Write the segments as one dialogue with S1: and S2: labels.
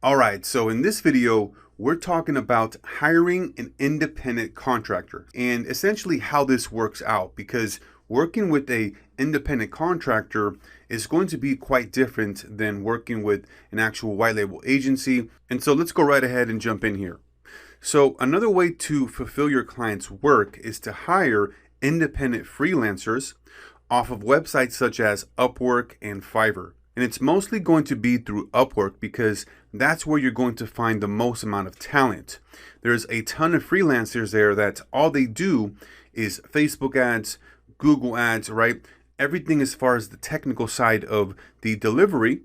S1: All right, so in this video, we're talking about hiring an independent contractor and essentially how this works out, because working with a independent contractor is going to be quite different than working with an actual white label agency. And so let's go right ahead and jump in here. So another way to fulfill your client's work is to hire independent freelancers off of websites such as Upwork and Fiverr. And it's mostly going to be through Upwork because that's where you're going to find the most amount of talent. There's a ton of freelancers there that all they do is Facebook ads, Google ads, right? Everything as far as the technical side of the delivery.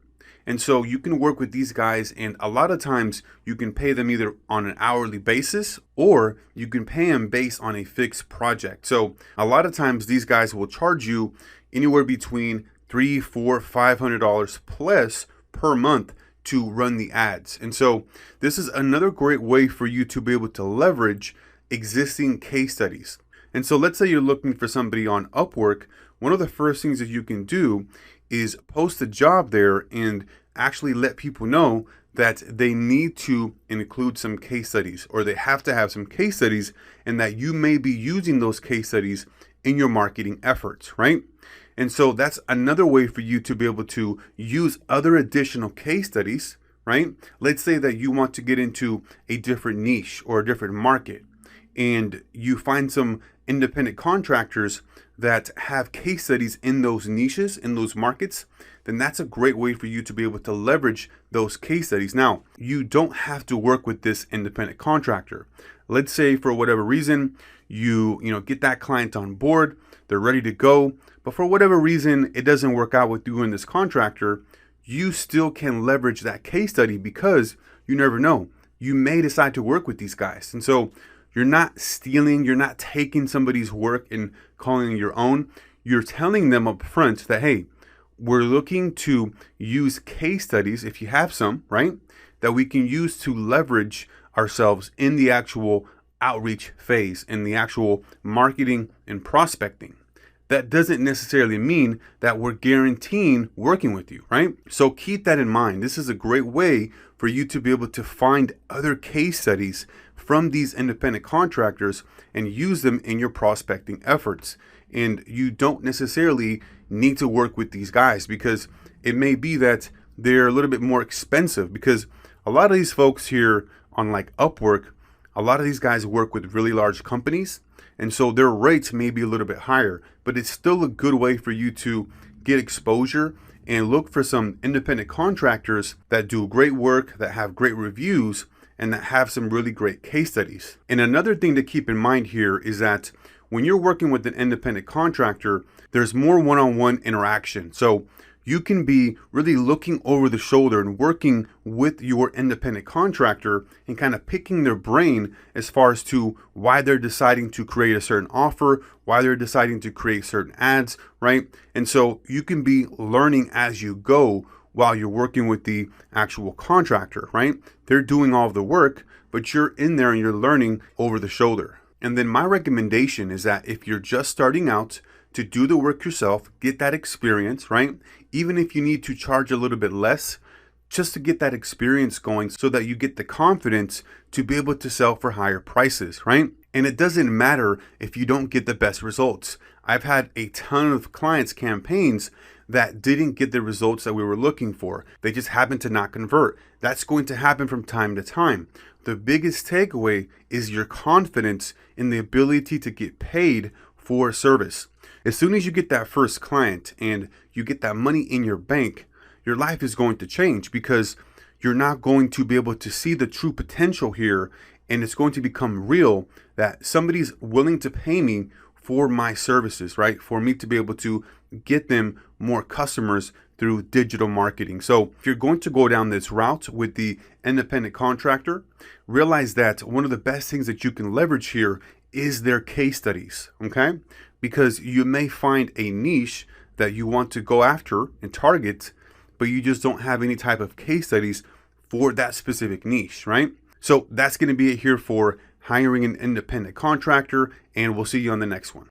S1: And so you can work with these guys, and a lot of times you can pay them either on an hourly basis or you can pay them based on a fixed project. So a lot of times these guys will charge you anywhere between $300, $400, $500 plus per month to run the ads. And so this is another great way for you to be able to leverage existing case studies. And so let's say you're looking for somebody on Upwork. One of the first things that you can do is post a job there and actually let people know that they need to include some case studies, or they have to have some case studies, and that you may be using those case studies in your marketing efforts, right? And so that's another way for you to be able to use other additional case studies, right? Let's say that you want to get into a different niche or a different market, and you find some independent contractors that have case studies in those niches, in those markets, then that's a great way for you to be able to leverage those case studies. Now, you don't have to work with this independent contractor. Let's say for whatever reason, you get that client on board, they're ready to go, but for whatever reason, it doesn't work out with you and this contractor. You still can leverage that case study because you never know. You may decide to work with these guys. And so you're not stealing, you're not taking somebody's work and calling it your own. You're telling them up front that, hey, we're looking to use case studies, if you have some, right, that we can use to leverage ourselves in the actual outreach phase, in the actual marketing and prospecting. That doesn't necessarily mean that we're guaranteeing working with you, right? So keep that in mind. This is a great way for you to be able to find other case studies from these independent contractors and use them in your prospecting efforts. And you don't necessarily need to work with these guys because it may be that they're a little bit more expensive, because a lot of these folks here on like Upwork, a lot of these guys work with really large companies. And so their rates may be a little bit higher, but it's still a good way for you to get exposure and look for some independent contractors that do great work, that have great reviews, and that have some really great case studies. And another thing to keep in mind here is that when you're working with an independent contractor, there's more one-on-one interaction. So you can be really looking over the shoulder and working with your independent contractor and kind of picking their brain as far as to why they're deciding to create a certain offer, why they're deciding to create certain ads, right? And so you can be learning as you go while you're working with the actual contractor, right? They're doing all of the work, but you're in there and you're learning over the shoulder. And then my recommendation is that if you're just starting out, to do the work yourself, get that experience, right? Even if you need to charge a little bit less, just to get that experience going so that you get the confidence to be able to sell for higher prices, right? And it doesn't matter if you don't get the best results. I've had a ton of clients' campaigns that didn't get the results that we were looking for. They just happened to not convert. That's going to happen from time to time. The biggest takeaway is your confidence in the ability to get paid for a service. As soon as you get that first client and you get that money in your bank, your life is going to change because you're not going to be able to see the true potential here, and it's going to become real that somebody's willing to pay me for my services, right? For me to be able to get them more customers through digital marketing. So if you're going to go down this route with the independent contractor, realize that one of the best things that you can leverage here is their case studies, okay? Because you may find a niche that you want to go after and target, but you just don't have any type of case studies for that specific niche, right? So that's going to be it here for hiring an independent contractor, and we'll see you on the next one.